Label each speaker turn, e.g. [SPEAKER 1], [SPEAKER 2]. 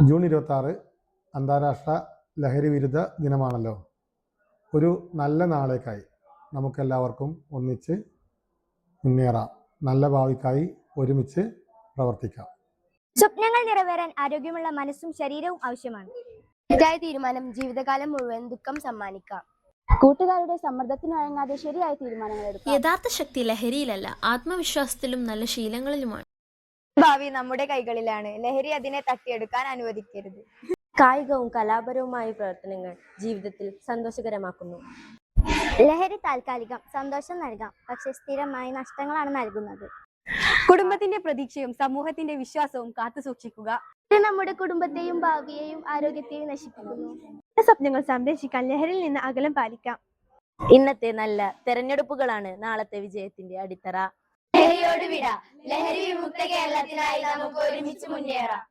[SPEAKER 1] June 26 അന്താരാഷ്ട്ര ലഹരി വിരുദ്ധ ദിനമാണല്ലോ. ഒരു നല്ല നാളേക്കായി നമുക്കെല്ലാവർക്കും ഒന്നിച്ച് മുന്നേറാം. നല്ല ഭാവിക്കായി ഒരുമിച്ച് പ്രവർത്തിക്കാം.
[SPEAKER 2] സ്വപ്നങ്ങൾ നിറവേറാൻ ആരോഗ്യമുള്ള മനസ്സും ശരീരവും ആവശ്യമാണ്.
[SPEAKER 3] തെറ്റായ തീരുമാനം ജീവിതകാലം മുഴുവൻ ദുഃഖം സമ്മാനിക്കാം.
[SPEAKER 4] കൂട്ടുകാരുടെ സമ്മർദ്ദത്തിന് വഴങ്ങാതെ ശരിയായ തീരുമാനങ്ങൾ എടുക്കാം.
[SPEAKER 5] യഥാർത്ഥ ശക്തി ലഹരിയിലല്ല, ആത്മവിശ്വാസത്തിലും നല്ല ശീലങ്ങളിലുമാണ്.
[SPEAKER 3] ഭാവി നമ്മുടെ കൈകളിലാണ്. ലഹരി അതിനെ തട്ടിയെടുക്കാൻ അനുവദിക്കരുത്.
[SPEAKER 4] കായികവും കലാപരവുമായ പ്രവർത്തനങ്ങൾ ജീവിതത്തിൽ സന്തോഷകരമാക്കുന്നു.
[SPEAKER 2] ലഹരി താൽക്കാലികം സന്തോഷം നൽകാം, പക്ഷെ സ്ഥിരമായി നഷ്ടങ്ങളാണ് നൽകുന്നത്.
[SPEAKER 3] കുടുംബത്തിന്റെ പ്രതീക്ഷയും സമൂഹത്തിന്റെ വിശ്വാസവും കാത്തു സൂക്ഷിക്കുക.
[SPEAKER 2] ഇത് നമ്മുടെ കുടുംബത്തെയും ഭാവിയെയും ആരോഗ്യത്തെയും നശിപ്പിക്കുന്നു.
[SPEAKER 3] സ്വപ്നങ്ങൾ സംരക്ഷിക്കാൻ ലഹരിയിൽ നിന്ന് അകലം പാലിക്കാം.
[SPEAKER 4] ഇന്നത്തെ നല്ല തെരഞ്ഞെടുപ്പുകളാണ് നാളത്തെ വിജയത്തിന്റെ അടിത്തറ.
[SPEAKER 3] ലഹരിയോട് വിട. ലഹരി വിമുക്ത കേരളത്തിനായി നമുക്ക് ഒരുമിച്ച് മുന്നേറാം.